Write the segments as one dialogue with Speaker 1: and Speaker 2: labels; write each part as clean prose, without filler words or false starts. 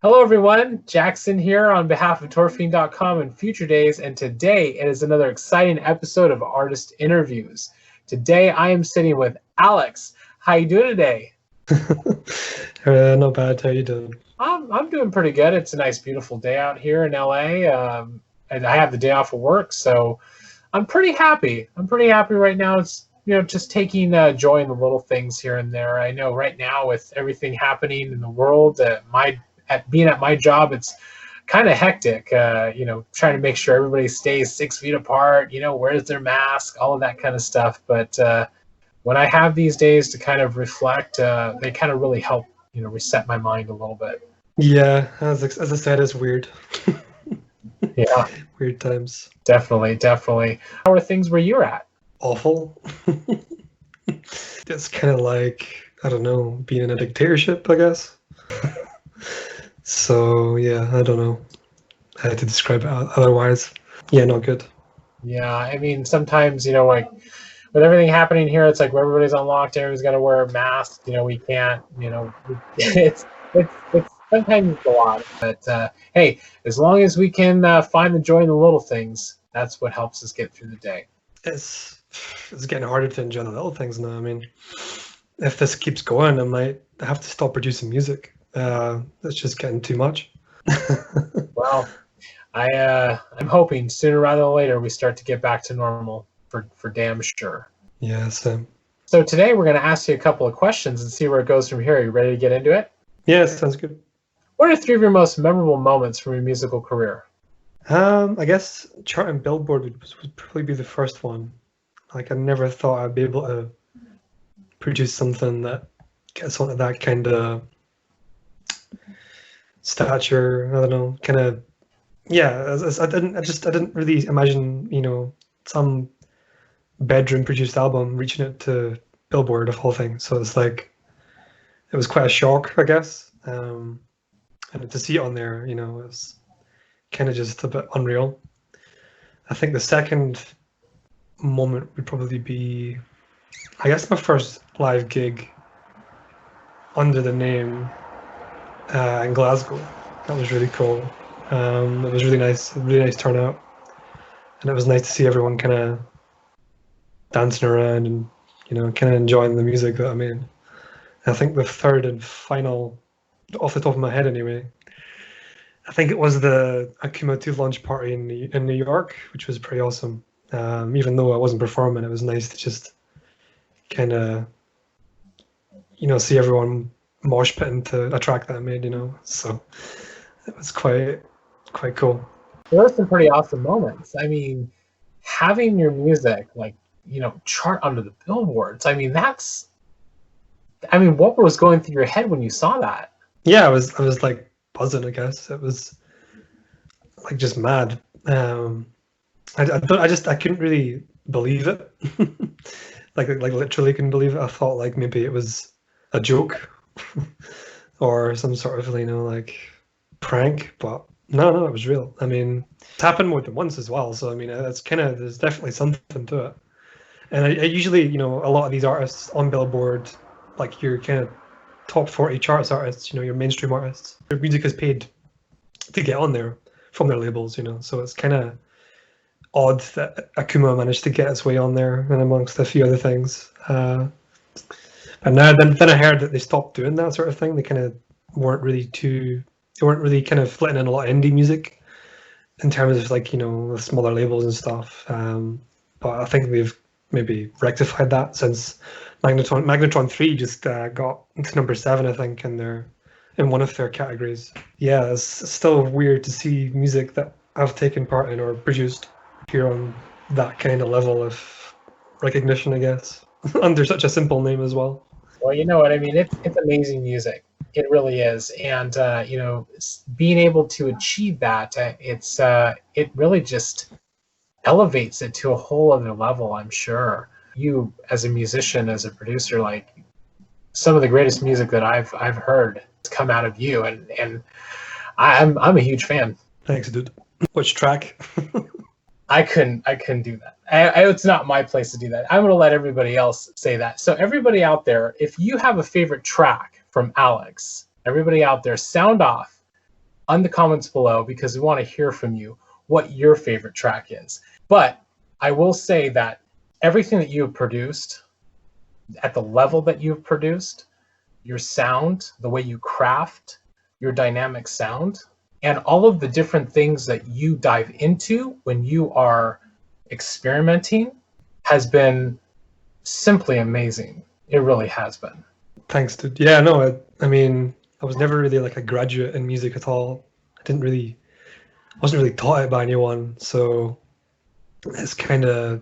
Speaker 1: Hello everyone, Jackson here on behalf of Torfiend.com and Future Daze, and today it is another exciting episode of Artist Interviews. Today I am sitting with Alex. How you doing today?
Speaker 2: Not bad. How you doing?
Speaker 1: I'm doing pretty good. It's a nice, beautiful day out here in LA, and I have the day off of work, so I'm pretty happy. I'm pretty happy right now. It's just taking joy in the little things here and there. I know right now with everything happening in the world, being at my job, it's kind of hectic. Trying to make sure everybody stays 6 feet apart. Wears their mask, all of that kind of stuff. But when I have these days to kind of reflect, they kind of really help, reset my mind a little bit.
Speaker 2: Yeah, as I said, it's weird.
Speaker 1: Yeah,
Speaker 2: weird times.
Speaker 1: Definitely. How are things where you're at?
Speaker 2: Awful. It's kind of like, I don't know, being in a dictatorship, I guess. So yeah, I don't know how to describe it otherwise. Yeah, not good.
Speaker 1: Yeah, I mean, sometimes, like with everything happening here, it's like where everybody's on lockdown, everybody's got to wear a mask. We can't, it's sometimes it's a lot. But hey, as long as we can find the joy in the little things, that's what helps us get through the day.
Speaker 2: It's getting harder to enjoy the little things now. I mean, if this keeps going, I might have to stop producing music. It's just getting too much.
Speaker 1: Well, I'm hoping sooner rather than later we start to get back to normal for damn sure.
Speaker 2: Yeah, same.
Speaker 1: So today we're going to ask you a couple of questions and see where it goes from here. Are you ready to get into it?
Speaker 2: Yeah, sounds good.
Speaker 1: What are 3 of your most memorable moments from your musical career?
Speaker 2: I guess charting Billboard would probably be the first one. Like, I never thought I'd be able to produce something that gets onto that kind of stature. I don't know, kind of. Yeah, I didn't really imagine, some bedroom produced album reaching out to Billboard of all things. So it's like, it was quite a shock, I guess. And to see it on there, it was kind of just a bit unreal. I think the second moment would probably be, I guess, my first live gig under the name in Glasgow. That was really cool. It was really nice turnout, and it was nice to see everyone kind of dancing around and kind of enjoying the music that I made. I think the third and final, off the top of my head anyway, I think it was the Akuma II launch party in New York, which was pretty awesome. Even though I wasn't performing, it was nice to just kind of see everyone mosh pitting to a track that I made. So it was quite cool.
Speaker 1: There were some pretty awesome moments. I mean, having your music chart under the billboards. I mean, what was going through your head when you saw that?
Speaker 2: Yeah, I was like buzzing. I guess it was like just mad. I couldn't really believe it. like literally couldn't believe it. I thought like maybe it was a joke or some sort of like prank, but no, it was real. I mean, it's happened more than once as well. So I mean, there's definitely something to it. And I usually, a lot of these artists on Billboard, like your kind of top 40 charts artists, your mainstream artists, their music is paid to get on there from their labels, so it's kind of odd that Akuma managed to get its way on there and amongst a few other things. And now then I heard that they stopped doing that sort of thing. They kind of weren't really kind of letting in a lot of indie music in terms of the smaller labels and stuff. But I think they've maybe rectified that since Magnetron 3 just got into number 7, I think, in one of their categories. Yeah, it's still weird to see music that I've taken part in or produced here on that kind of level of recognition, I guess, under such a simple name as well.
Speaker 1: Well, you know what I mean. It's amazing music. It really is, and being able to achieve that, it really just elevates it to a whole other level. I'm sure you, as a musician, as a producer, like some of the greatest music that I've heard has come out of you, and I'm a huge fan.
Speaker 2: Thanks, dude. Which track?
Speaker 1: I couldn't do that. It's not my place to do that. I'm going to let everybody else say that. So everybody out there, if you have a favorite track from Alex, everybody out there, sound off. on the comments below, because we want to hear from you what your favorite track is. But I will say that everything that you have produced, at the level that you've produced, your sound, the way you craft, your dynamic sound, and all of the different things that you dive into when you are experimenting has been simply amazing. It really has been.
Speaker 2: Thanks, dude. Yeah, no, I mean, I was never really like a graduate in music at all. I wasn't really taught it by anyone, so it's kind of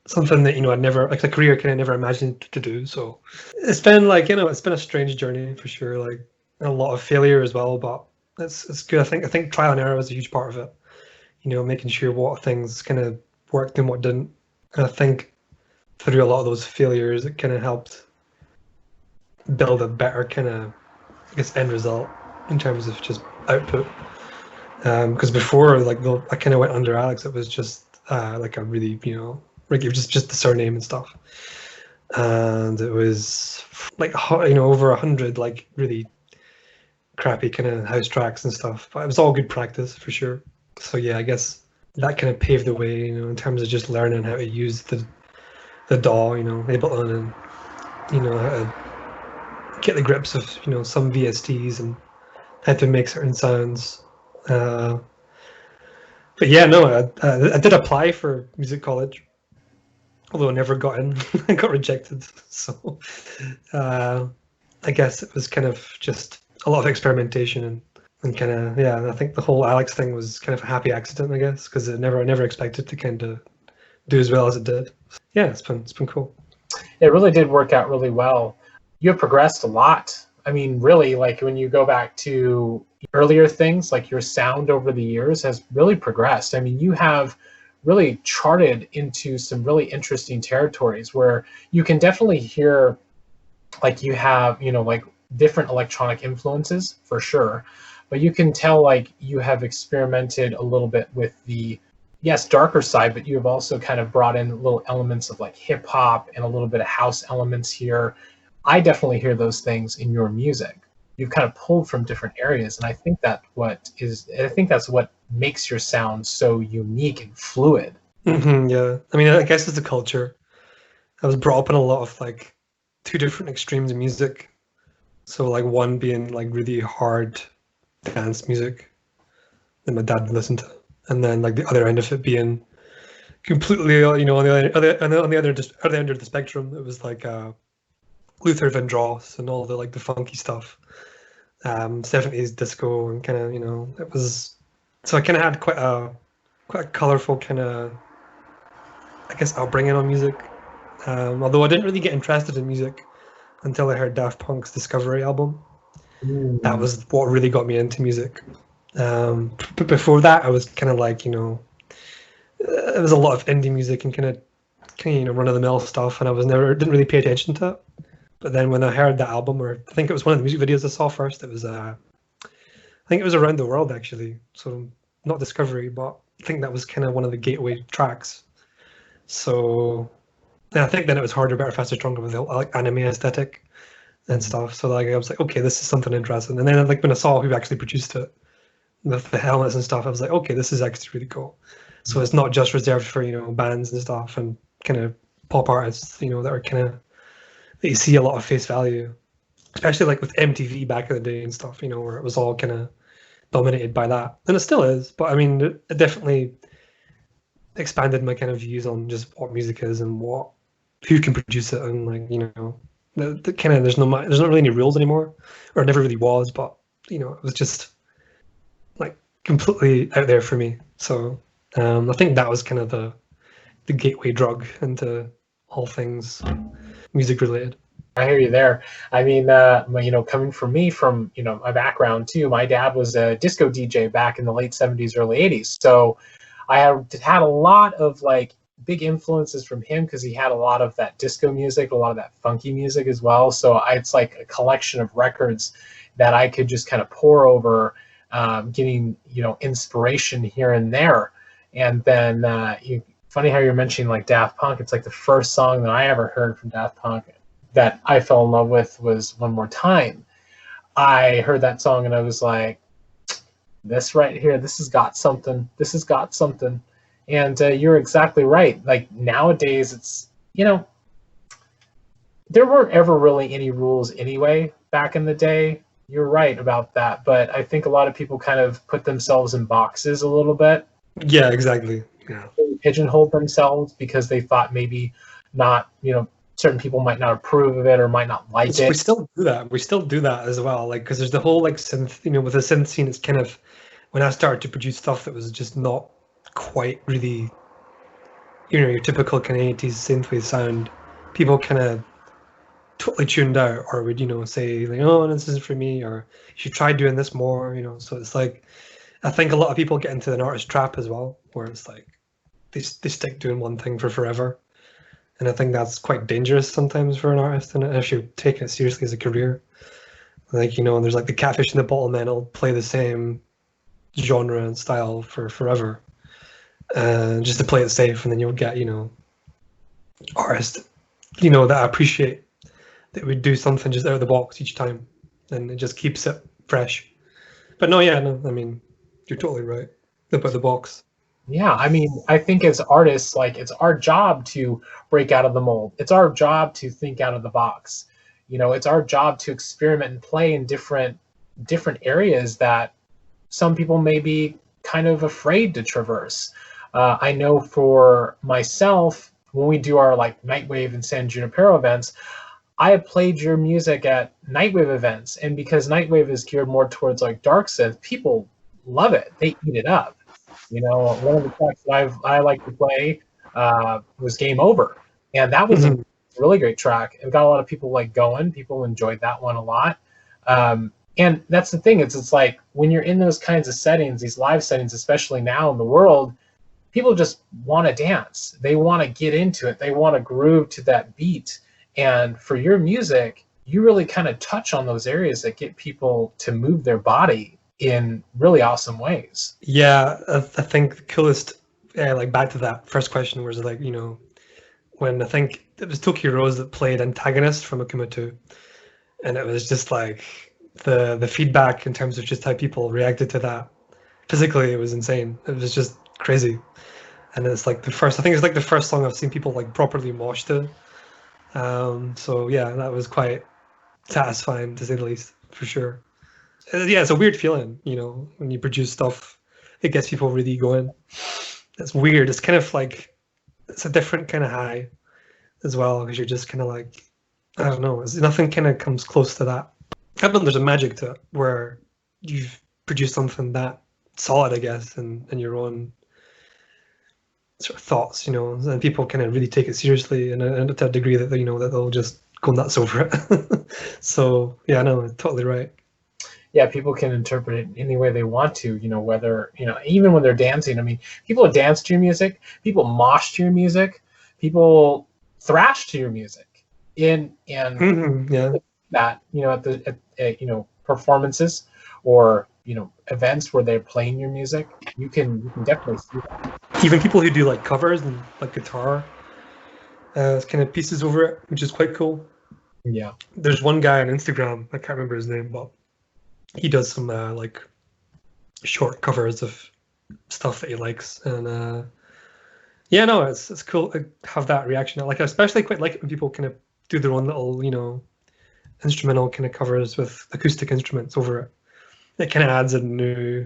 Speaker 2: something that, I'd never, like a career kind of never imagined to do. So it's been like, it's been a strange journey for sure, like a lot of failure as well, but it's good. I think trial and error was a huge part of it, making sure what things kind of worked and what didn't. And I think through a lot of those failures, it kind of helped build a better kind of, I guess, end result in terms of just output. Because before, like, I kind of went under Alex, it was just like a really, like just the surname and stuff. And it was like, over 100 like really crappy kind of house tracks and stuff. But it was all good practice for sure. So yeah, I guess that kind of paved the way, in terms of just learning how to use the DAW, Ableton, and how to get the grips of some VSTs and how to make certain sounds. But yeah, no, I did apply for music college, although I never got in. I got rejected. So I guess it was kind of just a lot of experimentation and kind of, yeah, I think the whole Alex thing was kind of a happy accident, I guess, because I never expected to kind of do as well as it did. Yeah, it's been cool.
Speaker 1: It really did work out really well. You have progressed a lot. I mean, really, like when you go back to earlier things, like your sound over the years has really progressed. I mean, you have really charted into some really interesting territories where you can definitely hear, like you have, like different electronic influences for sure, but you can tell like you have experimented a little bit with the, yes, darker side, but you have also kind of brought in little elements of like hip hop and a little bit of house elements here. I definitely hear those things in your music. You've kind of pulled from different areas, and I think that's what makes your sound so unique and fluid.
Speaker 2: Mm-hmm, yeah, I mean, I guess it's a culture. I was brought up in a lot of like two different extremes of music. So like one being like really hard dance music that my dad would listen to, and then like the other end of it being completely, on the other end of the spectrum, it was like Luther Vandross and all the like the funky stuff, 70s disco, and kind of, it was, so I kind of had quite a colorful kind of, I guess, upbringing on music. Although I didn't really get interested in music until I heard Daft Punk's Discovery album. That was what really got me into music. But before that, I was kind of like, it was a lot of indie music and kind of run of the mill stuff, and I didn't really pay attention to it. But then when I heard that album, or I think it was one of the music videos I saw first, it was I think it was Around the World actually. So not Discovery, but I think that was kind of one of the gateway tracks. So I think then it was Harder, Better, Faster, Stronger with the like anime aesthetic and stuff. So like I was like, okay, this is something interesting. And then like when I saw who actually produced it, with the helmets and stuff, I was like, okay, this is actually really cool. So it's not just reserved for bands and stuff and kind of pop artists, that are kind of, that you see a lot of face value, especially like with MTV back in the day and stuff, where it was all kind of dominated by that, and it still is. But I mean, it definitely expanded my kind of views on just what music is and who can produce it, and like the kind of there's not really any rules anymore, or it never really was. But it was just like completely out there for me. So I think that was kind of the gateway drug into all things music related.
Speaker 1: I hear you there. I mean, coming from me, from my background too. My dad was a disco DJ back in the late '70s, early '80s. So I had a lot of like big influences from him, because he had a lot of that disco music, a lot of that funky music as well. So it's like a collection of records that I could just kind of pour over, getting inspiration here and there. And then funny how you're mentioning like Daft Punk. It's like the first song that I ever heard from Daft Punk that I fell in love with was One More Time. I heard that song and I was like, this right here, this has got something. This has got something. And you're exactly right. Like nowadays, it's, there weren't ever really any rules anyway back in the day. You're right about that. But I think a lot of people kind of put themselves in boxes a little bit.
Speaker 2: Yeah, exactly. Yeah.
Speaker 1: They pigeonholed themselves because they thought maybe not, certain people might not approve of it or might not like it.
Speaker 2: We still do that. We still do that as well. Like, because there's the whole like synth, with the synth scene, it's kind of when I started to produce stuff that was just not quite really, your typical kind of 80s synthwave sound, people kind of totally tuned out or would, say like, oh, this isn't for me, or you should try doing this more, So it's like, I think a lot of people get into an artist trap as well, where it's like they stick doing one thing for forever. And I think that's quite dangerous sometimes for an artist, and if you take it seriously as a career. Like, there's like the catfish and the bottle men will play the same genre and style for forever. Just to play it safe, and then you'll get, artists, that appreciate that we do something just out of the box each time, and it just keeps it fresh. But no, I mean, you're totally right about the box.
Speaker 1: Yeah, I mean, I think as artists, like, it's our job to break out of the mold. It's our job to think out of the box. It's our job to experiment and play in different areas that some people may be kind of afraid to traverse. I know for myself, when we do our like Nightwave and San Junipero events, I have played your music at Nightwave events, and because Nightwave is geared more towards like Darksynth, people love it. They eat it up. One of the tracks that I like to play was Game Over, and that was a really great track. It got a lot of people like going. People enjoyed that one a lot, and that's the thing. It's like when you're in those kinds of settings, these live settings, especially now in the world, people just want to dance. They want to get into it. They want to groove to that beat. And for your music, you really kind of touch on those areas that get people to move their body in really awesome ways.
Speaker 2: Yeah, I think the coolest, like back to that first question, was like, when I think it was Tokyo Rose that played Antagonist from Akuma II, and it was just like the feedback in terms of just how people reacted to that. Physically, it was insane. It was just crazy. And it's like the first song I've seen people like properly mosh to. So yeah, that was quite satisfying to say the least, for sure. Yeah, it's a weird feeling, when you produce stuff, it gets people really going. It's weird. It's kind of like, it's a different kind of high as well, because you're just kind of like, I don't know, nothing kind of comes close to that. I don't know, there's a magic to it where you've produced something that solid, I guess, and your own sort of thoughts, and people kind of really take it seriously, and to a degree that, that they'll just go nuts over it. So yeah, no, totally right.
Speaker 1: Yeah, people can interpret it any way they want to, whether, even when they're dancing. I mean, people dance to your music, people mosh to your music, people thrash to your music. And
Speaker 2: yeah,
Speaker 1: that, at performances or, events where they're playing your music, you can definitely see that.
Speaker 2: Even people who do like covers and like guitar kind of pieces over it, which is quite cool.
Speaker 1: Yeah.
Speaker 2: There's one guy on Instagram, I can't remember his name, but he does some like short covers of stuff that he likes, and it's cool to have that reaction. I especially quite like it when people kind of do their own little instrumental kind of covers with acoustic instruments over it. It kind of adds a new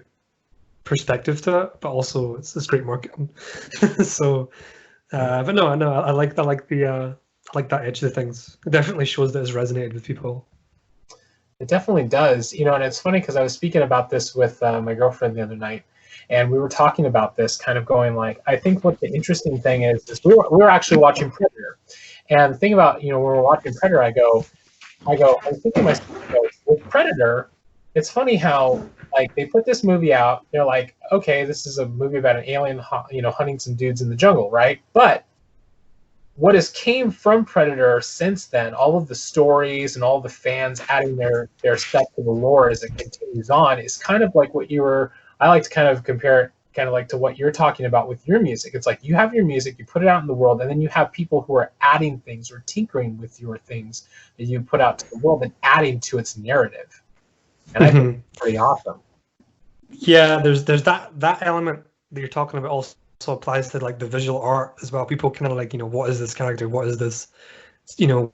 Speaker 2: perspective to it, but also it's great marketing. So, but no, I like that edge of things. It definitely shows that it's resonated with people.
Speaker 1: It definitely does, and it's funny because I was speaking about this with my girlfriend the other night, and we were talking about this, kind of going like, I think what the interesting thing is we were actually watching Predator, and the thing about, when we're watching Predator, I go, I'm thinking to myself, with Predator, it's funny how like they put this movie out, they're like, okay, this is a movie about an alien, hunting some dudes in the jungle, right? But what has came from Predator since then, all of the stories and all the fans adding their stuff to the lore as it continues on, is kind of like I like to kind of compare it kind of like to what you're talking about with your music. It's like you have your music, you put it out in the world, and then you have people who are adding things or tinkering with your things that you put out to the world and adding to its narrative. And I think it's pretty awesome.
Speaker 2: Yeah, there's that element that you're talking about also applies to like the visual art as well. People kind of like, what is this character? What is this,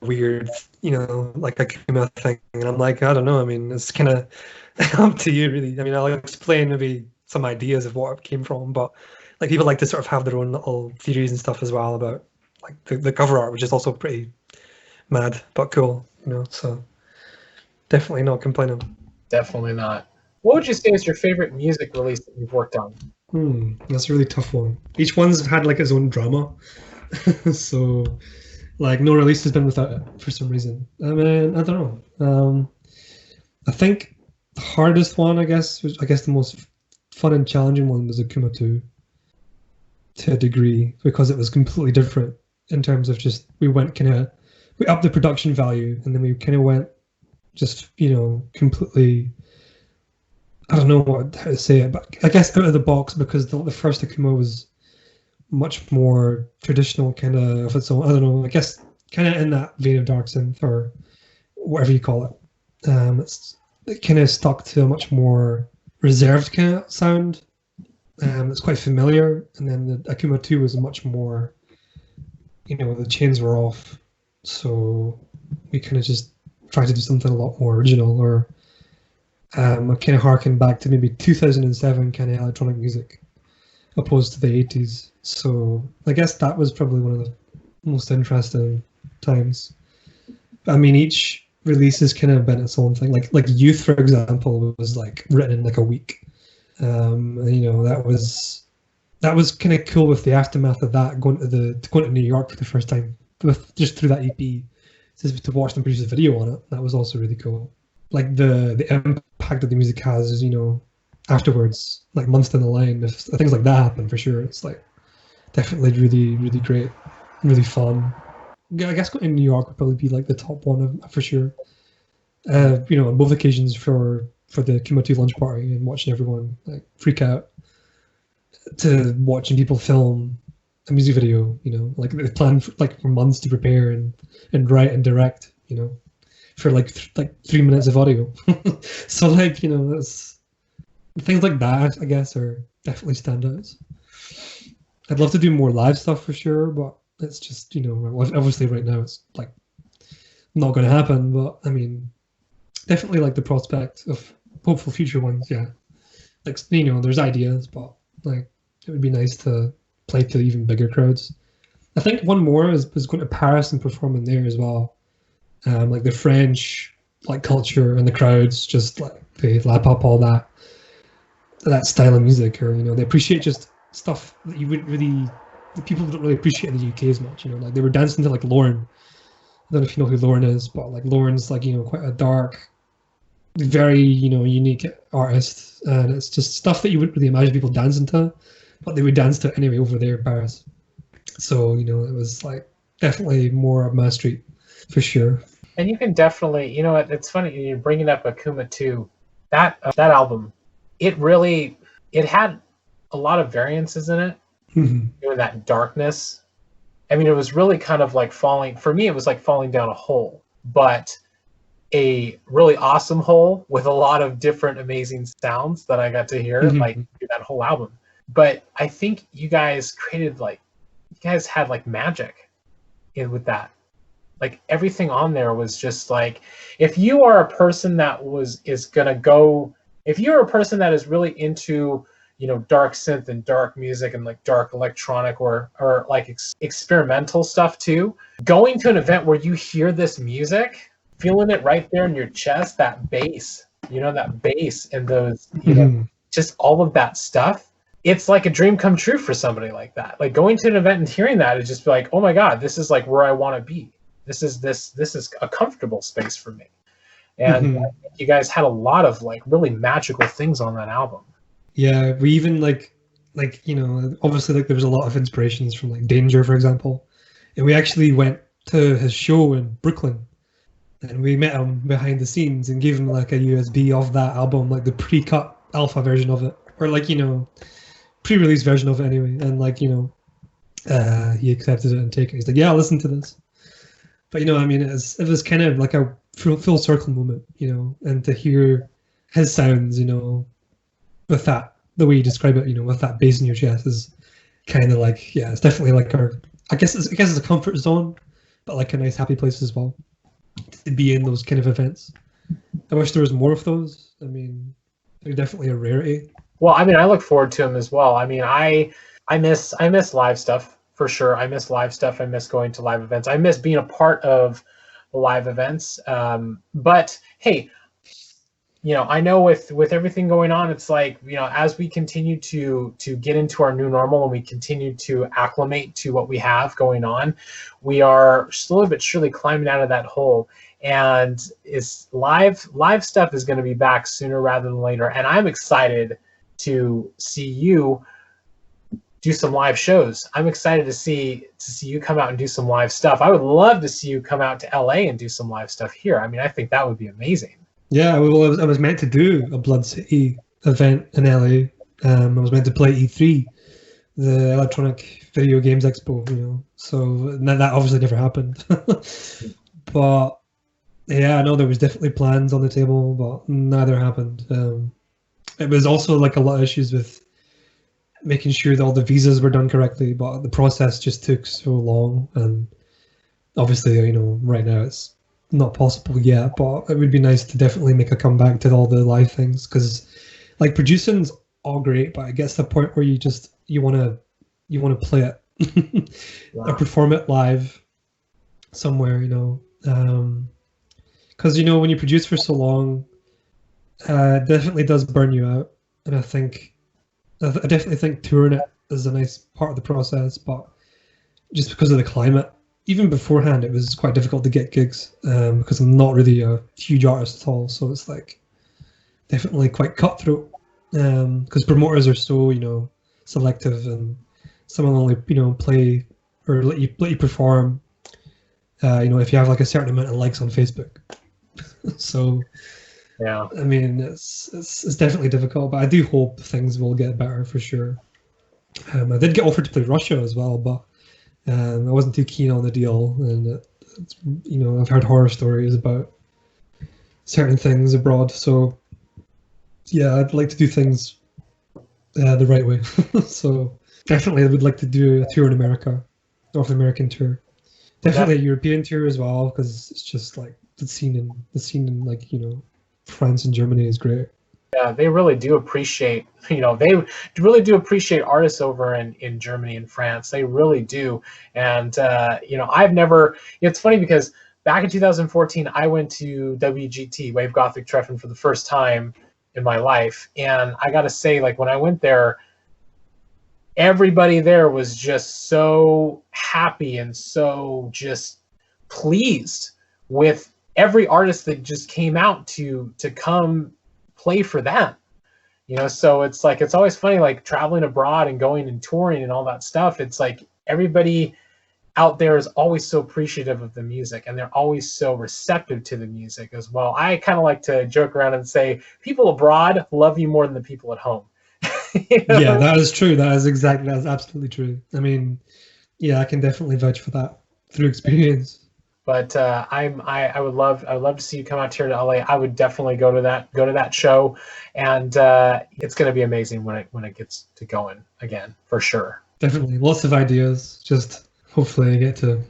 Speaker 2: weird, like Akuma thing? And I'm like, I don't know. I mean, it's kind of up to you, really. I mean, I'll explain maybe some ideas of what it came from, but like people like to sort of have their own little theories and stuff as well about like the cover art, which is also pretty mad but cool, So definitely not complaining.
Speaker 1: Definitely not. What would you say is your favorite music release that you've worked on?
Speaker 2: That's a really tough one. Each one's had like its own drama. So like no release has been without it for some reason. I mean, I don't know. I think the hardest one, I guess the most fun and challenging one was Akuma II to a degree, because it was completely different in terms of just we upped the production value, and then we kind of went just completely, I don't know how to say it, but I guess out of the box, because the first Akuma was much more traditional, kind of its own. I don't know. I guess kind of in that vein of Darksynth or whatever you call it. It kind of stuck to a much more reserved kind of sound. It's quite familiar, and then the Akuma II was much more, the chains were off, so we kind of just tried to do something a lot more original, or I kind of harken back to maybe 2007 kind of electronic music, opposed to the 80s. So I guess that was probably one of the most interesting times. I mean, each release has kind of been its own thing. Like Youth, for example, was like written in like a week. That was kind of cool with the aftermath of that, going to New York for the first time, just through that EP, to watch them produce a video on it. That was also really cool. Like the impact that the music has is, afterwards, like months down the line, if things like that happen, for sure, it's like definitely really, really great, really fun. I guess going to New York would probably be like the top one for sure. On both occasions for the Akuma II launch party, and watching everyone like freak out, to watching people film a music video, like they planned for months to prepare and write and direct, for like 3 minutes of audio. So that's things like that, I guess, are definitely standouts. I'd love to do more live stuff for sure, but it's just, obviously right now it's like not going to happen. But I mean, definitely like the prospect of hopeful future ones. Yeah, like there's ideas, but like it would be nice to play to even bigger crowds. I think one more is going to Paris and perform in there as well. Like the French like culture and the crowds just like they lap up all that style of music, or they appreciate just stuff that you wouldn't really, the people don't really appreciate in the UK as much. Like they were dancing to like Lauren. I don't know if you know who Lauren is, but like Lauren's like quite a dark, very unique artist, and it's just stuff that you wouldn't really imagine people dancing to, but they would dance to it anyway over there in Paris. So it was like definitely more up my street for sure.
Speaker 1: And you can definitely, it's funny you're bringing up Akuma II. That album, it had a lot of variances in it.
Speaker 2: Mm-hmm.
Speaker 1: That darkness. I mean, it was really kind of like for me, it was like falling down a hole, but a really awesome hole with a lot of different amazing sounds that I got to hear, like through that whole album. But I think you guys had like magic with that. Like everything on there was just like, if you are a person that if you're a person that is really into dark synth and dark music and like dark electronic or like experimental stuff too, going to an event where you hear this music, feeling it right there in your chest, that bass, that bass and those, just all of that stuff, it's like a dream come true for somebody like that. Like going to an event and hearing that is just like, oh my God, this is like where I want to be. This is a comfortable space for me. And I think you guys had a lot of like really magical things on that album.
Speaker 2: Yeah, we even like obviously like there was a lot of inspirations from like Danger, for example, and we actually went to his show in Brooklyn, and we met him behind the scenes and gave him like a USB of that album, like the pre-cut alpha version of it, or like pre-release version of it anyway, and like he accepted it and taken it. He's like, yeah, I'll listen to this. But I mean, it was kind of like a full circle moment, and to hear his sounds, with that, the way you describe it, with that bass in your chest is kind of like, yeah, it's definitely like I guess it's a comfort zone, but like a nice happy place as well to be in those kind of events. I wish there was more of those. I mean, they're definitely a rarity.
Speaker 1: Well, I mean, I look forward to them as well. I mean, I miss live stuff for sure. I miss live stuff. I miss going to live events. I miss being a part of live events. But hey, I know with everything going on, it's like, as we continue to get into our new normal and we continue to acclimate to what we have going on, we are slowly but surely climbing out of that hole. And it's live stuff is going to be back sooner rather than later. And I'm excited to see you do some live shows. I'm excited to see you come out and do some live stuff. I would love to see you come out to LA and do some live stuff here. I mean, I think that would be amazing.
Speaker 2: Yeah, well, I was meant to do a Blood City event in LA. I was meant to play E3, the Electronic Video Games Expo, so that obviously never happened. But yeah, I know there was definitely plans on the table, but neither happened. It was also like a lot of issues with making sure that all the visas were done correctly, but the process just took so long, and obviously, right now it's not possible yet, but it would be nice to definitely make a comeback to all the live things, because like producing's all great, but it gets to the point where you want to play it or perform it live somewhere, because when you produce for so long, it definitely does burn you out. And I definitely think touring it is a nice part of the process, but just because of the climate, even beforehand, it was quite difficult to get gigs, because I'm not really a huge artist at all. So it's like definitely quite cutthroat, because promoters are so, selective, and some will only, play or let you perform, if you have like a certain amount of likes on Facebook. So
Speaker 1: yeah,
Speaker 2: I mean, it's definitely difficult, but I do hope things will get better for sure. I did get offered to play Russia as well, but I wasn't too keen on the deal, and I've heard horror stories about certain things abroad. So yeah, I'd like to do things the right way. So definitely, I would like to do a tour in America, North American tour. Definitely a European tour as well, because it's just like the scene in like France and Germany is great.
Speaker 1: Yeah, they really do appreciate, they really do appreciate artists over in Germany and France. They really do. And, I've never, it's funny because back in 2014, I went to WGT, Wave Gothic Treffen, for the first time in my life. And I got to say, like, when I went there, everybody there was just so happy and so just pleased with every artist that just came out to come play for them. So it's like, it's always funny, like traveling abroad and going and touring and all that stuff. It's like everybody out there is always so appreciative of the music, and they're always so receptive to the music as well. I kind of like to joke around and say people abroad love you more than the people at home.
Speaker 2: Yeah, that is true. That's absolutely true. I mean, yeah, I can definitely vouch for that through experience.
Speaker 1: But I would love to see you come out here to LA. I would definitely go to that show, and it's going to be amazing when it gets to going again, for sure.
Speaker 2: Definitely, lots of ideas. Just hopefully I get to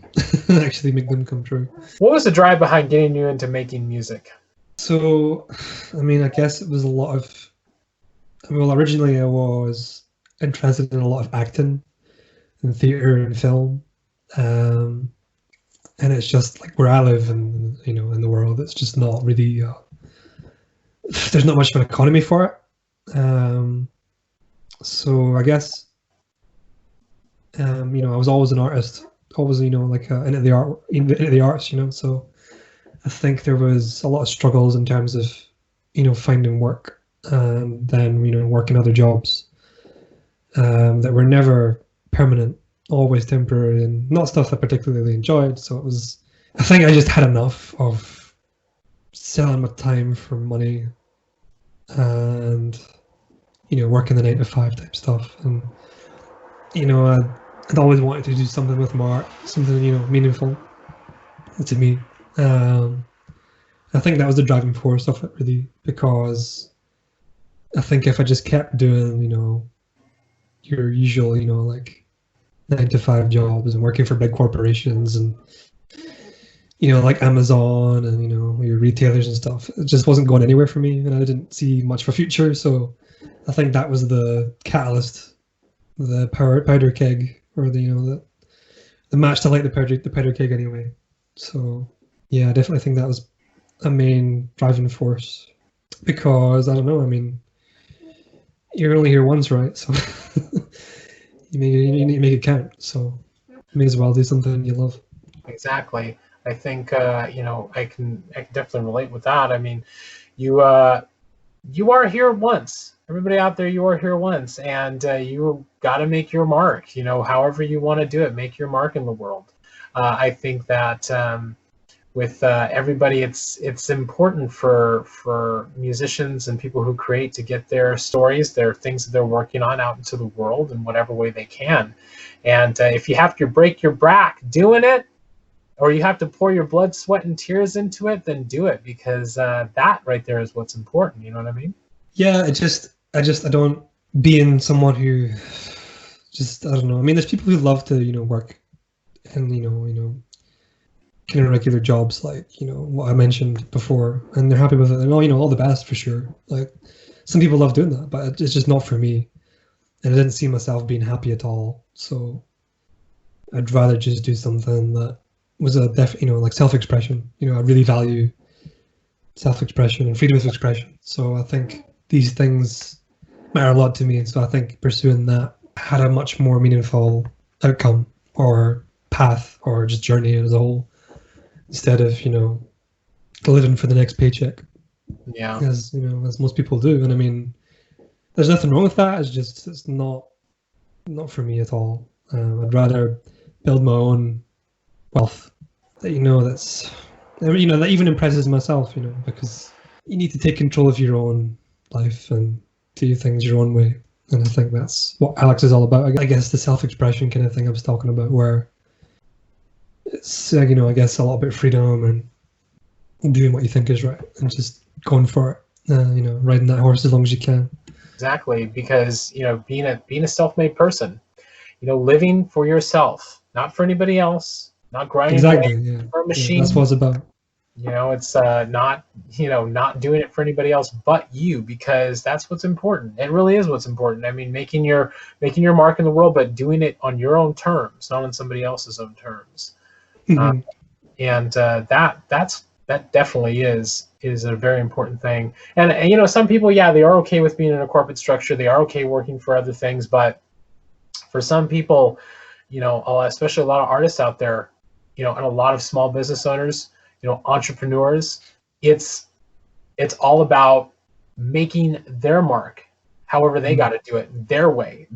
Speaker 2: actually make them come true.
Speaker 1: What was the drive behind getting you into making music?
Speaker 2: So, I mean, I guess it was a lot of. Well, originally I was interested in a lot of acting, and theater and film. And it's just like where I live, and in the world, it's just not really. There's not much of an economy for it. So I guess, I was always an artist, always like into the arts, So I think there was a lot of struggles in terms of, finding work, and then working other jobs that were never permanent. Always temporary, and not stuff I particularly enjoyed. So I think I just had enough of selling my time for money and, working the 9-to-5 type stuff. And, I'd always wanted to do something with my art, something, meaningful to me. I think that was the driving force of it, really, because I think if I just kept doing, your usual, like 9 to 5 jobs and working for big corporations and, like Amazon and, your retailers and stuff, it just wasn't going anywhere for me, and I didn't see much for future. So I think that was the catalyst, the powder keg, or the match to light the powder keg anyway. So yeah, I definitely think that was a main driving force, because I don't know, I mean, you're only here once, right? So you need to make it count. So you may as well do something you love.
Speaker 1: Exactly. I think I can definitely relate with that. I mean, you are here once. Everybody out there, you are here once, and you got to make your mark. However you want to do it, make your mark in the world. I think that with everybody, it's important for musicians and people who create to get their stories, their things that they're working on out into the world in whatever way they can. And if you have to break your back doing it, or you have to pour your blood, sweat, and tears into it, then do it, because that right there is what's important. You know what I mean?
Speaker 2: Yeah, I don't, being someone who I don't know. I mean, there's people who love to, work in, kind of regular jobs, like, what I mentioned before, and they're happy with it, and all the best for sure. Like, some people love doing that, but it's just not for me, and I didn't see myself being happy at all. So I'd rather just do something that was like self-expression. I really value self-expression and freedom of expression. So I think these things matter a lot to me, and so I think pursuing that had a much more meaningful outcome or path or just journey as a whole, instead of living for the next paycheck.
Speaker 1: Yeah.
Speaker 2: As most people do. And I mean, there's nothing wrong with that. It's not for me at all. I'd rather build my own wealth that that even impresses myself, because you need to take control of your own life and do things your own way. And I think that's what Alex is all about. I guess the self-expression kind of thing I was talking about, where it's I guess a lot about freedom and doing what you think is right and just going for it. Riding that horse as long as you can.
Speaker 1: Exactly, because being a self-made person, living for yourself, not for anybody else, not grinding away for a machine.
Speaker 2: Yeah, that's what it's about.
Speaker 1: It's not doing it for anybody else but you, because that's what's important. It really is what's important. I mean, making your mark in the world, but doing it on your own terms, not on somebody else's own terms.
Speaker 2: Mm-hmm.
Speaker 1: And that definitely is a very important thing. And some people, yeah, they are okay with being in a corporate structure. They are okay working for other things, but for some people, especially a lot of artists out there, and a lot of small business owners, entrepreneurs, it's all about making their mark, however they got to do it, their way,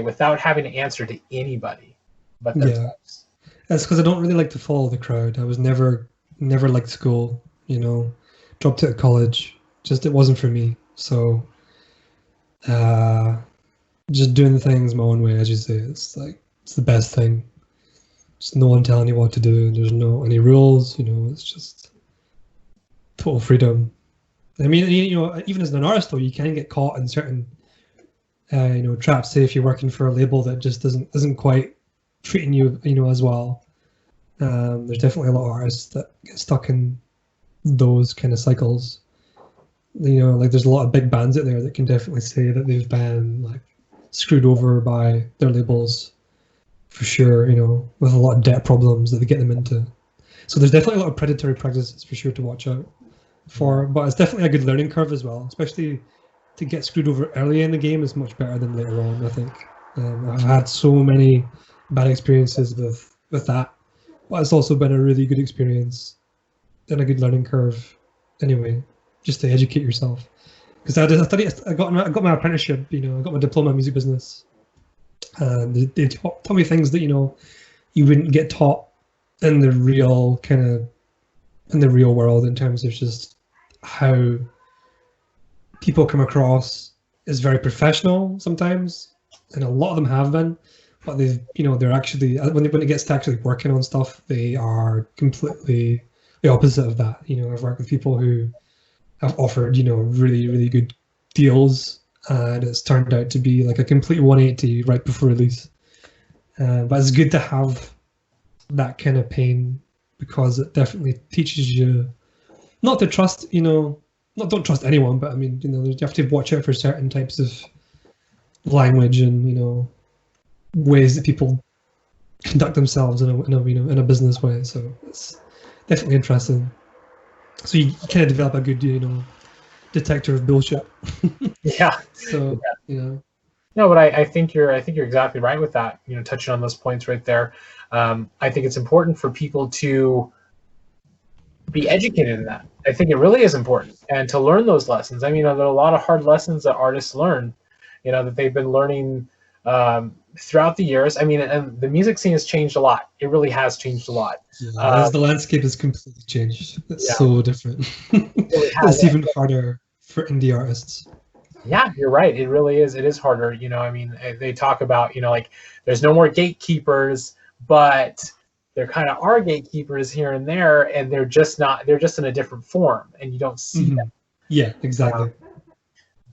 Speaker 1: without having to answer to anybody but themselves.
Speaker 2: That's because I don't really like to follow the crowd. I was never liked school, dropped out of college. Just, it wasn't for me. So just doing things my own way, as you say, it's the best thing. Just no one telling you what to do. There's no any rules, it's just total freedom. I mean, even as an artist though, you can get caught in certain traps. Say if you're working for a label that just isn't quite treating you as well. There's definitely a lot of artists that get stuck in those kind of cycles. There's a lot of big bands out there that can definitely say that they've been screwed over by their labels, for sure, with a lot of debt problems that they get them into. So there's definitely a lot of predatory practices for sure to watch out for, but it's definitely a good learning curve as well, especially to get screwed over early in the game is much better than later on, I think. I've had so many bad experiences with that, but it's also been a really good experience and a good learning curve anyway, just to educate yourself. Because I got my apprenticeship, I got my diploma in music business, and they taught me things that you wouldn't get taught in the real world, in terms of just how people come across as very professional sometimes, and a lot of them have been, but they're actually, when it gets to actually working on stuff, they are completely the opposite of that. I've worked with people who have offered really, really good deals, and it's turned out to be like a complete 180 right before release. But it's good to have that kind of pain, because it definitely teaches you not to trust, don't trust anyone, but I mean, you have to watch out for certain types of language and, ways that people conduct themselves in a business way. So it's definitely interesting. So you kind of develop a good, detector of bullshit.
Speaker 1: Yeah.
Speaker 2: So,
Speaker 1: No, but I think you're exactly right with that. Touching on those points right there. I think it's important for people to be educated in that. I think it really is important, and to learn those lessons. I mean, there are a lot of hard lessons that artists learn, that they've been learning throughout the years. I mean, and the music scene has changed a lot. It really has changed a lot.
Speaker 2: Yeah, the landscape has completely changed. It's so different. It's even harder for indie artists.
Speaker 1: Yeah, you're right. It really is. It is harder. I mean, they talk about, like, there's no more gatekeepers, but there kind of are gatekeepers here and there, and they're just in a different form, and you don't see them.
Speaker 2: Yeah, exactly.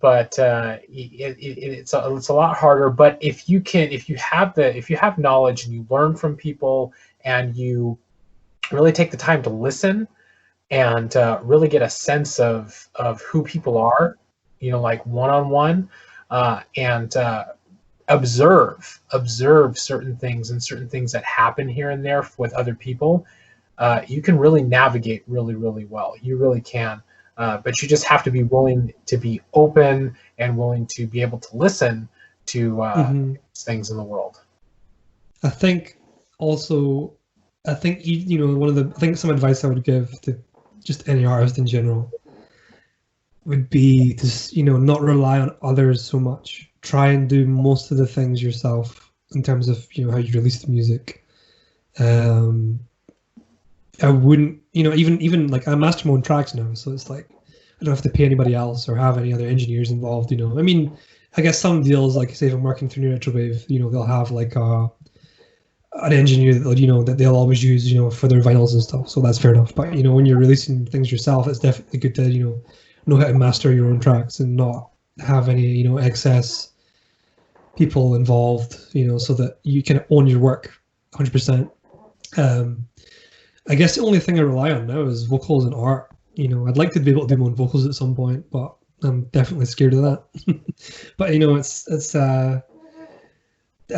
Speaker 1: But it's a lot harder. But if you have knowledge and you learn from people, and you really take the time to listen and really get a sense of who people are, like one-on-one, and observe certain things and certain things that happen here and there with other people, you can really navigate really, really well. You really can. But you just have to be willing to be open and willing to be able to listen to things in the world.
Speaker 2: I think also, I think some advice I would give to just any artist in general would be to not rely on others so much. Try and do most of the things yourself in terms of how you release the music. I wouldn't, even like I master my own tracks now, so it's like I don't have to pay anybody else or have any other engineers involved. I mean, I guess some deals, like say if I'm working through NewRetroWave, they'll have like an engineer that they'll always use for their vinyls and stuff. So that's fair enough. But when you're releasing things yourself, it's definitely good to know how to master your own tracks and not have any excess people involved. So that you can own your work 100%. I guess the only thing I rely on now is vocals and art. I'd like to be able to do my own vocals at some point, but I'm definitely scared of that. But it's I'd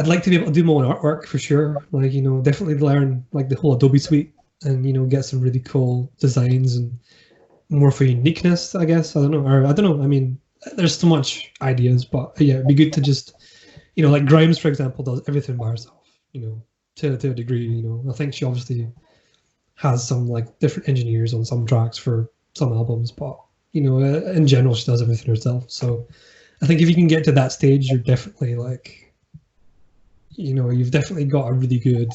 Speaker 2: like to be able to do my own artwork for sure. Like definitely learn like the whole Adobe suite and get some really cool designs and more for uniqueness, I guess. I don't know. I mean, there's so much ideas, but yeah, it'd be good to just like Grimes, for example, does everything by herself. To a degree. I think she obviously has some like different engineers on some tracks for some albums, but in general she does everything herself. So I think if you can get to that stage, you're definitely like you've definitely got a really good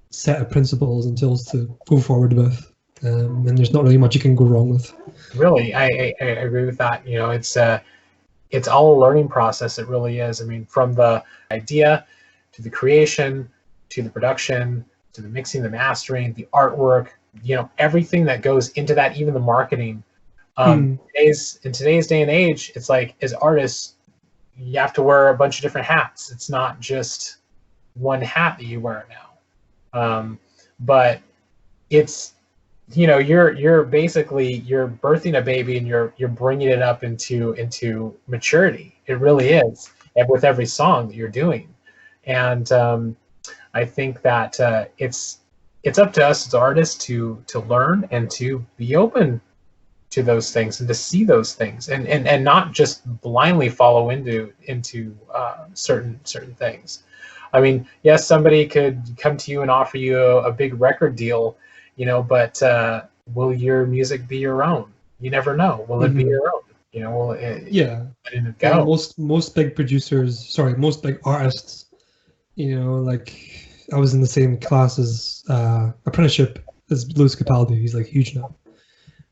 Speaker 2: set of principles and tools to go forward with, and there's not really much you can go wrong with. Really,
Speaker 1: I agree with that. It's all a learning process. It really is. I mean, from the idea to the creation to the production to the mixing, the mastering, the artwork, everything that goes into that, even the marketing. In today's day and age, it's like, as artists, you have to wear a bunch of different hats. It's not just one hat that you wear now. But it's, you're basically, you're birthing a baby and you're bringing it up into maturity. It really is, and with every song that you're doing. And I think that it's up to us as artists to learn and to be open to those things and to see those things and not just blindly follow into certain things. I mean, yes, somebody could come to you and offer you a big record deal, but will your music be your own? You never know. Will it be your own? Will it? Yeah.
Speaker 2: Go? Most big most big artists. Like I was in the same class as apprenticeship as Louis Capaldi. He's like huge now.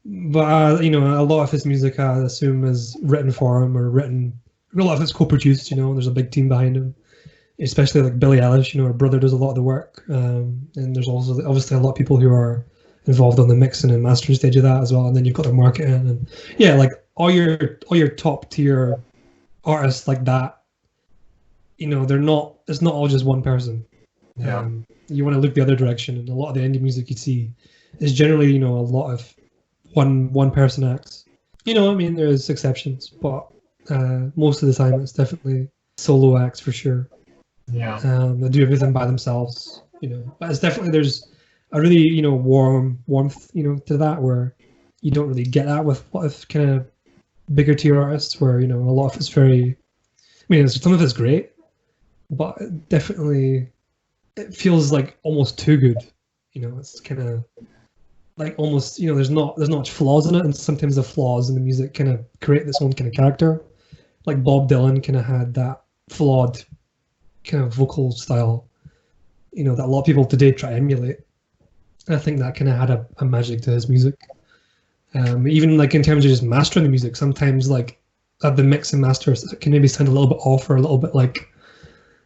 Speaker 2: But a lot of his music I assume is written for him or a lot of it's co-produced. There's a big team behind him, especially like Billie Eilish. Her brother does a lot of the work, and there's also obviously a lot of people who are involved on the mixing and mastering stage of that as well. And then you've got the marketing and like all your top tier artists like that, you know, it's not all just one person.
Speaker 1: Yeah.
Speaker 2: You want to look the other direction, and a lot of the indie music you see is generally, you know, a lot of one person acts. You know, I mean, there's exceptions, but most of the time it's definitely solo acts for sure.
Speaker 1: Yeah.
Speaker 2: They do everything by themselves, you know. But it's definitely, there's a really, you know, warmth, you know, to that, where you don't really get that with a lot of kind of bigger tier artists, where, you know, a lot of it's very, I mean, some of it's great, but definitely it feels like almost too good. You know, it's kind of like almost, you know, there's not much flaws in it, and sometimes the flaws in the music kind of create this own kind of character. Like Bob Dylan kind of had that flawed kind of vocal style, you know, that a lot of people today try to emulate. And I think that kind of had a magic to his music. Even like in terms of just mastering the music, sometimes like the mix and masters can maybe sound a little bit off, or a little bit like,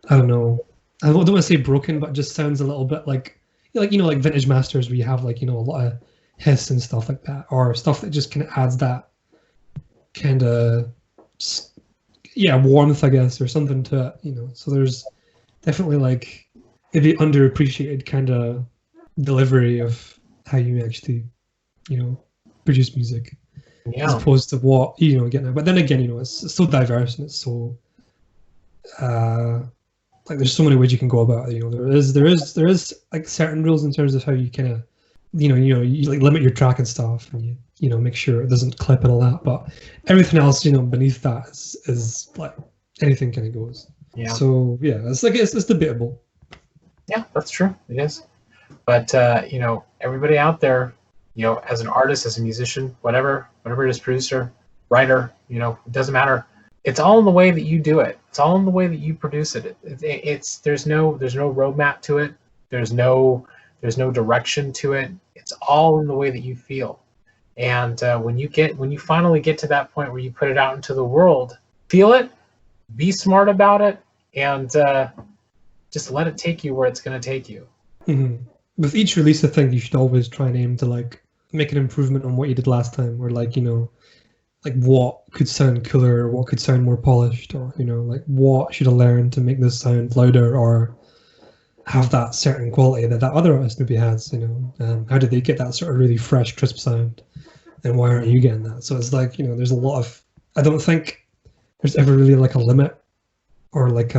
Speaker 2: I don't know, I don't want to say broken, but just sounds a little bit like, you know, like vintage masters where you have like, you know, a lot of hiss and stuff like that, or stuff that just kind of adds that kind of, yeah, warmth, I guess, or something to it, you know. So there's definitely like maybe underappreciated kind of delivery of how you actually, you know, produce music, as opposed to what, you know, getting. But then again, you know, it's so diverse, and it's so like there's so many ways you can go about it. You know, there is like certain rules in terms of how you kind of, you like limit your track and stuff, and you know, make sure it doesn't clip and all that. But everything else, you know, beneath that is like anything kind of goes.
Speaker 1: Yeah.
Speaker 2: So yeah, it's debatable.
Speaker 1: Yeah, that's true. It is. But you know, everybody out there, you know, as an artist, as a musician, whatever it is, producer, writer, you know, it doesn't matter. It's all in the way that you do it. It's all in the way that you produce it. It's there's no roadmap to it. There's no direction to it. It's all in the way that you feel. And when you finally get to that point where you put it out into the world, feel it, be smart about it, and just let it take you where it's going to take you.
Speaker 2: Mm-hmm. With each release, I think you should always try and aim to like make an improvement on what you did last time, or like, you know, like what could sound cooler, or what could sound more polished, or, you know, like what should I learn to make this sound louder, or have that certain quality that other artist maybe has, you know. How did they get that sort of really fresh, crisp sound, and why aren't you getting that? So it's like, you know, there's a lot of, I don't think there's ever really like a limit, or like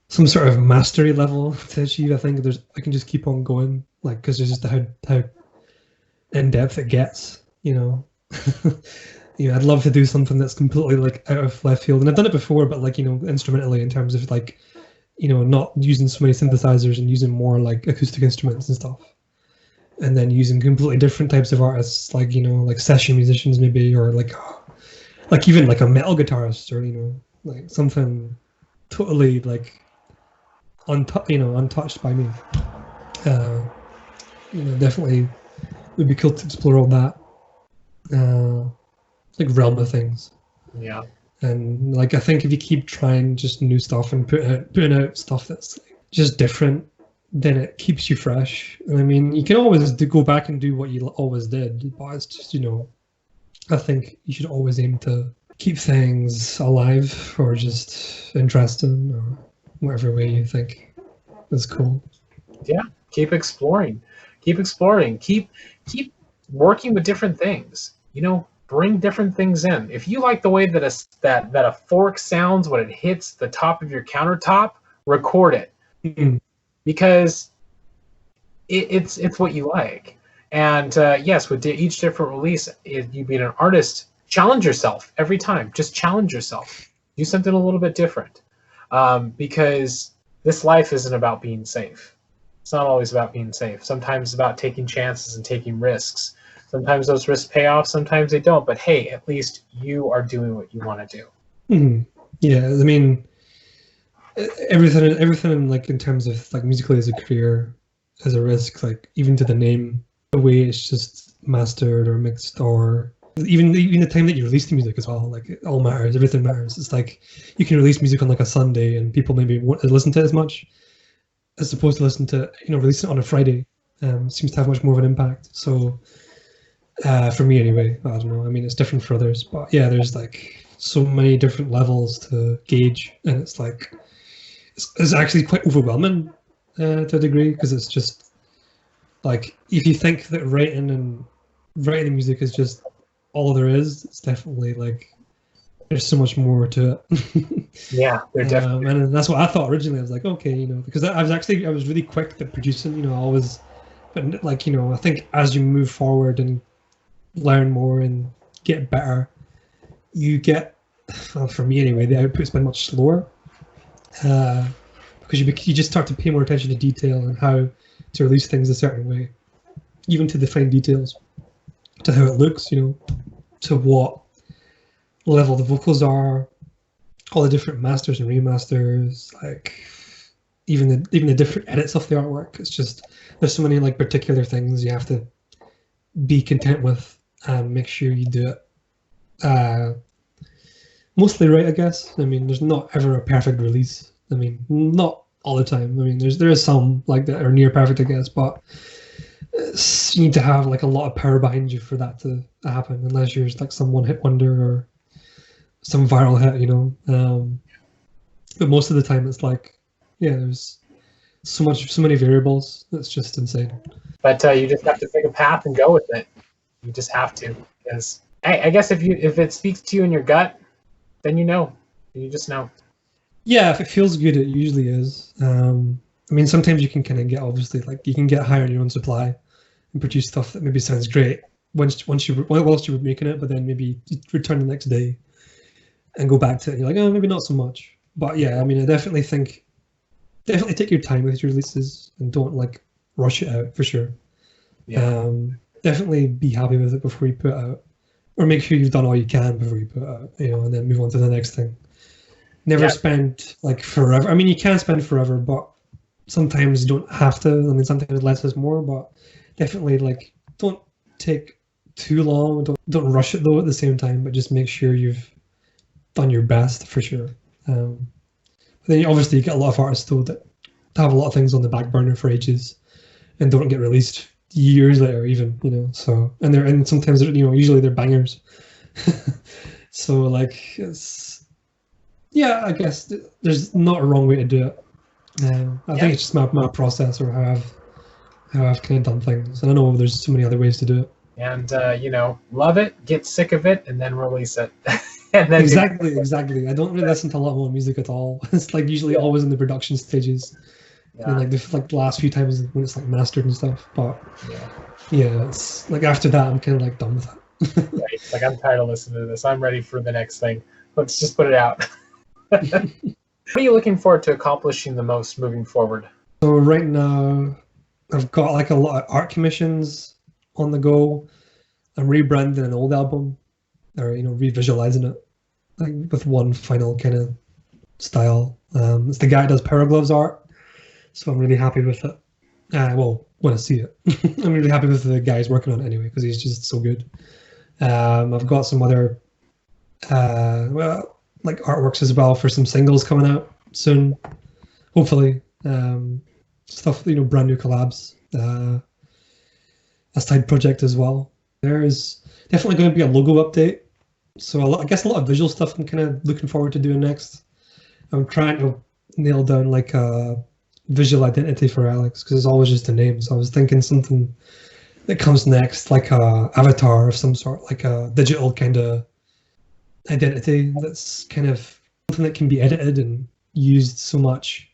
Speaker 2: some sort of mastery level to achieve. I think I can just keep on going, like, because it's just how in depth it gets, you know. You know, I'd love to do something that's completely like out of left field, and I've done it before, but like, you know, instrumentally, in terms of like, you know, not using so many synthesizers and using more like acoustic instruments and stuff, and then using completely different types of artists, like, you know, like session musicians maybe, or like even like a metal guitarist, or, you know, like something totally like untouched by me. You know, definitely would be cool to explore all that like realm of things.
Speaker 1: Yeah.
Speaker 2: And like, I think if you keep trying just new stuff and putting out stuff that's like just different, then it keeps you fresh. And I mean, you can always go back and do what you always did, but it's just, you know, I think you should always aim to keep things alive, or just interesting, or whatever way you think is cool.
Speaker 1: Yeah, keep exploring. Keep working with different things. You know, bring different things in. If you like the way that a fork sounds when it hits the top of your countertop, record it.
Speaker 2: Mm-hmm.
Speaker 1: Because it's what you like. And yes, with each different release, you being an artist, challenge yourself every time. Just challenge yourself. Do something a little bit different. Because this life isn't about being safe. It's not always about being safe. Sometimes it's about taking chances and taking risks. Sometimes those risks pay off, sometimes they don't. But hey, at least you are doing what you want to do.
Speaker 2: Mm-hmm. Yeah, I mean, everything like in terms of like musically as a career, as a risk, like even to the name, the way it's just mastered or mixed, or even the time that you release the music as well, like it all matters. Everything matters. It's like you can release music on like a Sunday and people maybe won't listen to it as much, as opposed to listen to, you know, releasing it on a Friday. Seems to have much more of an impact. So For me anyway. I don't know. I mean, it's different for others, but yeah, there's like so many different levels to gauge, and it's like it's actually quite overwhelming to a degree, because it's just like, if you think that writing the music is just all there is, it's definitely like there's so much more to it.
Speaker 1: Yeah, they're definitely.
Speaker 2: And that's what I thought originally. I was like, okay, because I was really quick at producing, always, but like, I think as you move forward and learn more and get better, you get, well, for me anyway, the output's been much slower, because you just start to pay more attention to detail and how to release things a certain way, even to the fine details, to how it looks, to what level the vocals are, all the different masters and remasters, like even the different edits of the artwork. It's just, there's so many like particular things you have to be content with and make sure you do it mostly right, I guess. I mean, there's not ever a perfect release. I mean, not all the time. I mean, there is some like that are near perfect, I guess, but you need to have like a lot of power behind you for that to happen, unless you're like some one-hit wonder or some viral hit, but most of the time it's like, yeah, there's so many variables. It's just insane.
Speaker 1: But you just have to pick a path and go with it. You just have to, because I guess if it speaks to you in your gut, then you just know.
Speaker 2: Yeah, if it feels good, it usually is. I mean, sometimes you can kind of get, obviously, like you can get higher on your own supply and produce stuff that maybe sounds great whilst you were making it, but then maybe you return the next day and go back to it, and you're like, oh, maybe not so much. But yeah, I mean, I definitely think, take your time with your releases and don't like rush it out, for sure.
Speaker 1: Yeah.
Speaker 2: Definitely be happy with it before you put it out, or make sure you've done all you can before you put it out, and then move on to the next thing. Never spend like forever. I mean, you can spend forever, but sometimes you don't have to. I mean, sometimes less is more, but definitely like don't take too long. Don't rush it though at the same time, but just make sure you've done your best, for sure. But then obviously you get a lot of artists though that have a lot of things on the back burner for ages and don't get released years later even, so, and sometimes they're, usually they're bangers. So like, it's, yeah, I guess there's not a wrong way to do it. I think it's just my process, or how I've kind of done things, and I know there's so many other ways to do it.
Speaker 1: And love it, get sick of it, and then release it. And then
Speaker 2: exactly. I don't really listen to a lot more music at all. It's like usually always in the production stages, and like the last few times when it's like mastered and stuff. But yeah, it's like after that I'm kind of like done with it.
Speaker 1: Right. Like, I'm tired of listening to this. I'm ready for the next thing. Let's just put it out. What are you looking forward to accomplishing the most moving forward?
Speaker 2: So right now, I've got like a lot of art commissions on the go. I'm rebranding an old album, or revisualizing it, like with one final kind of style. It's the guy that does Power Gloves art, so I'm really happy with it. Well, when I see it, I'm really happy with the guy who's working on it anyway, because he's just so good. I've got some other like artworks as well for some singles coming out soon, hopefully. Stuff, brand new collabs, a side project as well. There is definitely going to be a logo update, so I guess a lot of visual stuff I'm kind of looking forward to doing next. I'm trying to nail down like a visual identity for Alex, because it's always just a name, so I was thinking something that comes next, like a avatar of some sort, like a digital kind of identity that's kind of something that can be edited and used so much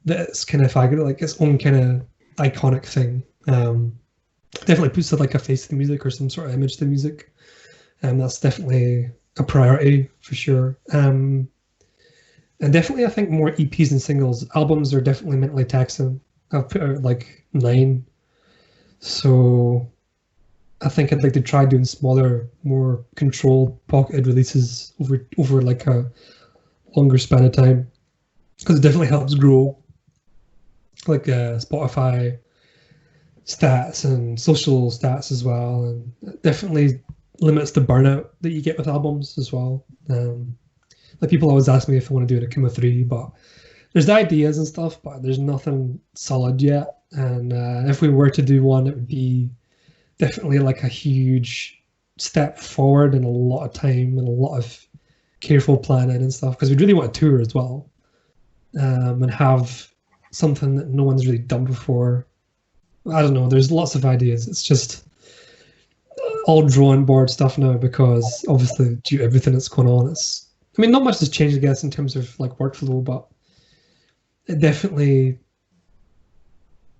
Speaker 2: that it's kind of like its own kind of iconic thing. Definitely puts like a face to the music, or some sort of image to the music, and that's definitely a priority for sure. And definitely, I think more EPs and singles. Albums are definitely mentally taxing. I've put out like 9, so I think I'd like to try doing smaller, more controlled, pocketed releases over like a longer span of time, because it definitely helps grow like Spotify stats and social stats as well, and it definitely limits the burnout that you get with albums as well. Like, people always ask me if I want to do an Akuma II, but there's the ideas and stuff, but there's nothing solid yet. And if we were to do one, it would be definitely like a huge step forward and a lot of time and a lot of careful planning and stuff, because we really want to tour as well, and have something that no one's really done before. I don't know, there's lots of ideas. It's just all drawing board stuff now, because obviously due to everything that's going on, it's, I mean, not much has changed, I guess, in terms of like workflow, but it definitely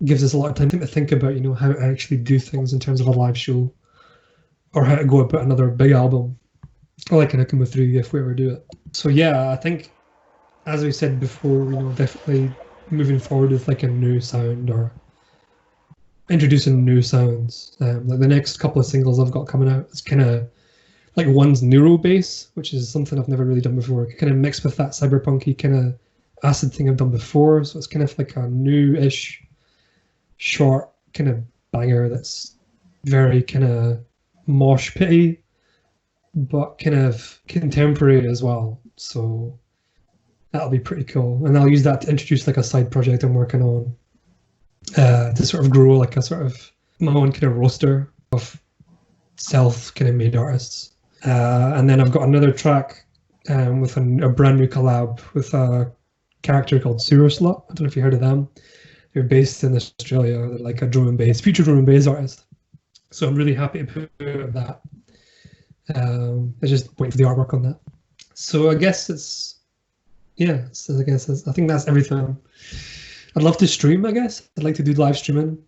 Speaker 2: gives us a lot of time to think about, you know, how to actually do things in terms of a live show, or how to go about another big album, or like an Akuma II if we ever do it. So yeah, I think, as we said before, you know, definitely moving forward with like a new sound, or introducing new sounds. Like the next couple of singles I've got coming out, it's kind of like, one's neuro bass, which is something I've never really done before, kind of mixed with that cyberpunky kind of acid thing I've done before. So it's kind of like a new-ish short kind of banger that's very kind of mosh pitty, but kind of contemporary as well. So that'll be pretty cool, and I'll use that to introduce like a side project I'm working on, to sort of grow like a sort of my own kind of roster of self kind of made artists. And then I've got another track with a brand new collab with a character called Sewer Slut. I don't know if you heard of them. They're based in Australia. They're like a drum and bass, future drum and bass artist. So I'm really happy to put out that. I just wait for the artwork on that. So I guess it's, yeah. So I guess I think that's everything. I'd love to stream. I guess I'd like to do live streaming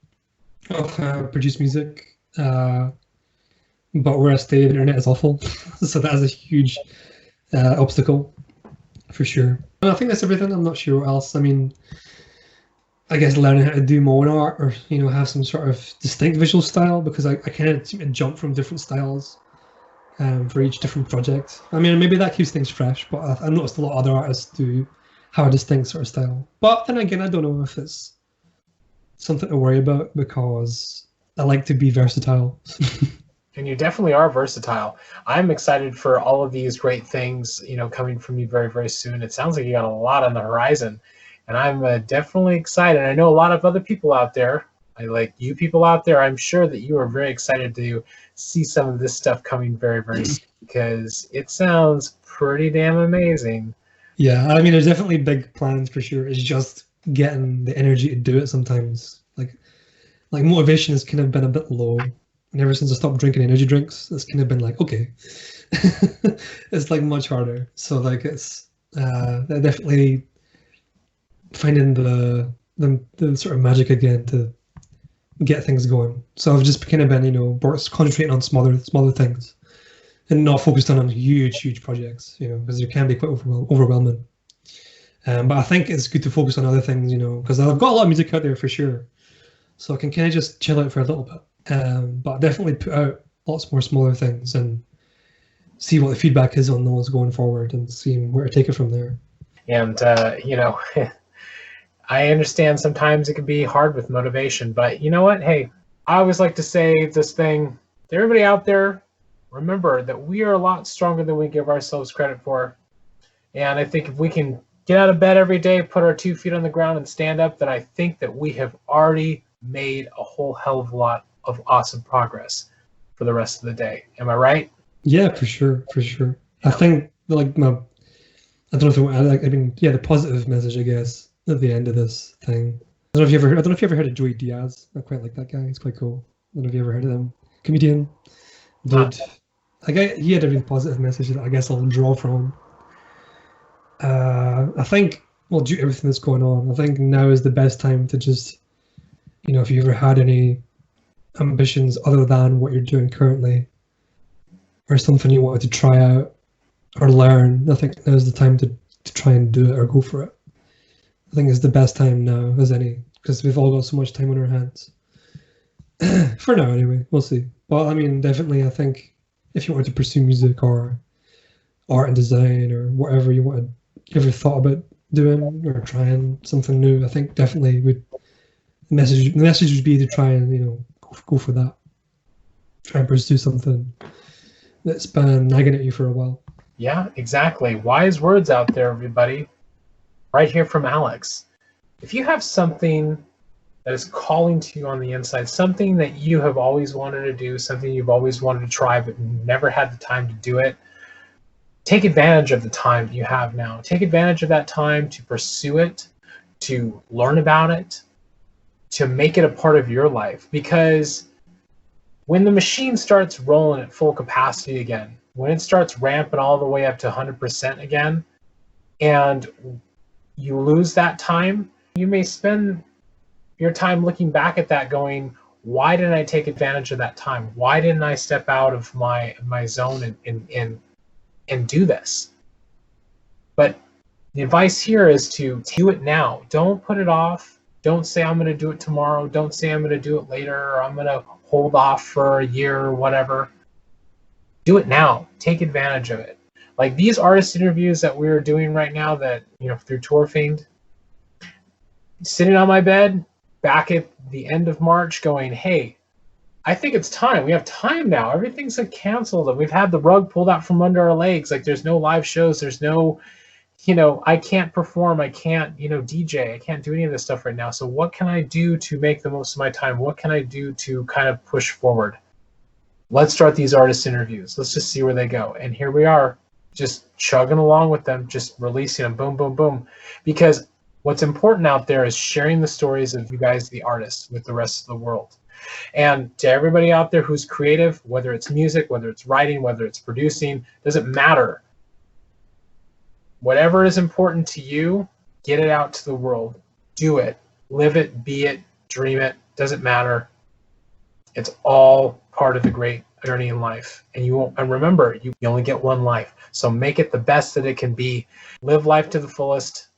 Speaker 2: of produced music. But where I stay, the internet is awful, so that is a huge obstacle for sure. And I think that's everything. I'm not sure what else. I mean, I guess learning how to do my own art, or, you know, have some sort of distinct visual style, because I kind of seem to jump from different styles for each different project. I mean, maybe that keeps things fresh, but I've noticed a lot of other artists do have a distinct sort of style. But then again, I don't know if it's something to worry about, because I like to be versatile.
Speaker 1: And you definitely are versatile. I'm excited for all of these great things, you know, coming from you very, very soon. It sounds like you got a lot on the horizon, and I'm definitely excited. I know a lot of other people out there, like you people out there, I'm sure that you are very excited to see some of this stuff coming very, very soon, because it sounds pretty damn amazing.
Speaker 2: Yeah, I mean, there's definitely big plans for sure. It's just getting the energy to do it sometimes. Like motivation has kind of been a bit low. And ever since I stopped drinking energy drinks, it's kind of been like, okay, it's like much harder. So like it's definitely finding the sort of magic again to get things going. So I've just kind of been, you know, concentrating on smaller things, and not focused on huge projects, you know, because it can be quite overwhelming. But I think it's good to focus on other things, you know, because I've got a lot of music out there for sure, so I can kind of just chill out for a little bit. But I definitely put out lots more smaller things and see what the feedback is on those going forward, and see where to take it from there.
Speaker 1: And you know, I understand sometimes it can be hard with motivation, but you know what? Hey, I always like to say this thing to everybody out there. Remember that we are a lot stronger than we give ourselves credit for. And I think if we can get out of bed every day, put our 2 feet on the ground, and stand up, then I think that we have already made a whole hell of a lot of awesome progress for the rest of the day. Am I right?
Speaker 2: Yeah, for sure. Yeah. I think like I don't know if I mean, yeah, the positive message, I guess, at the end of this thing. I don't know if you ever heard of Joey Diaz. I quite like that guy. He's quite cool. I don't know if you ever heard of him. Comedian. Dude. He had a really positive message that I guess I'll draw from. I think, well, due to everything that's going on, I think now is the best time to just, you know, if you ever had any ambitions other than what you're doing currently, or something you wanted to try out or learn, I think now's the time to try and do it or go for it. I think it's the best time now as any, because we've all got so much time on our hands. For now, anyway. We'll see. But I mean, definitely, I think if you wanted to pursue music or art and design or whatever you ever thought about doing or trying something new, I think definitely the message would be to try and, you know, go for that. Try and pursue something that's been nagging at you for a while.
Speaker 1: Yeah, exactly. Wise words out there, everybody. Right here from Alex. If you have something that is calling to you on the inside, something that you have always wanted to do, something you've always wanted to try but never had the time to do it, take advantage of the time you have now. Take advantage of that time to pursue it, to learn about it, to make it a part of your life. Because when the machine starts rolling at full capacity again, when it starts ramping all the way up to 100% again, and you lose that time, you may spend your time looking back at that going, why didn't I take advantage of that time? Why didn't I step out of my zone and do this? But the advice here is to do it now. Don't put it off. Don't say I'm going to do it tomorrow. Don't say I'm going to do it later, or I'm going to hold off for a year or whatever. Do it now. Take advantage of it. Like these artist interviews that we're doing right now, that, you know, through Tour Fiend, sitting on my bed back at the end of March going, hey, I think it's time. We have time now. Everything's like canceled, and we've had the rug pulled out from under our legs. Like there's no live shows. There's no, you know, I can't perform. I can't, you know, DJ. I can't do any of this stuff right now. So what can I do to make the most of my time? What can I do to kind of push forward? Let's start these artist interviews. Let's just see where they go. And here we are, just chugging along with them, just releasing them, boom, boom, boom. Because what's important out there is sharing the stories of you guys, the artists, with the rest of the world. And to everybody out there who's creative, whether it's music, whether it's writing, whether it's producing, doesn't matter. Whatever is important to you, get it out to the world. Do it. Live it, be it, dream it. Doesn't matter. It's all part of the great journey in life. And remember, you only get one life. So make it the best that it can be. Live life to the fullest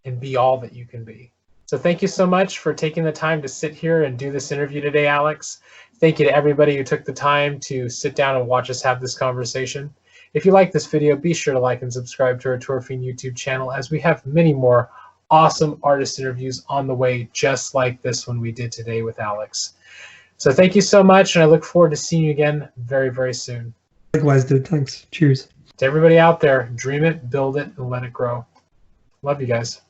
Speaker 1: and be all that you can be. So thank you so much for taking the time to sit here and do this interview today, Alex. Thank you to everybody who took the time to sit down and watch us have this conversation. If you like this video, be sure to like and subscribe to our Tour Fiend YouTube channel, as we have many more awesome artist interviews on the way, just like this one we did today with Alex. So thank you so much, and I look forward to seeing you again very, very soon.
Speaker 2: Likewise, dude. Thanks. Cheers.
Speaker 1: To everybody out there, dream it, build it, and let it grow. Love you guys.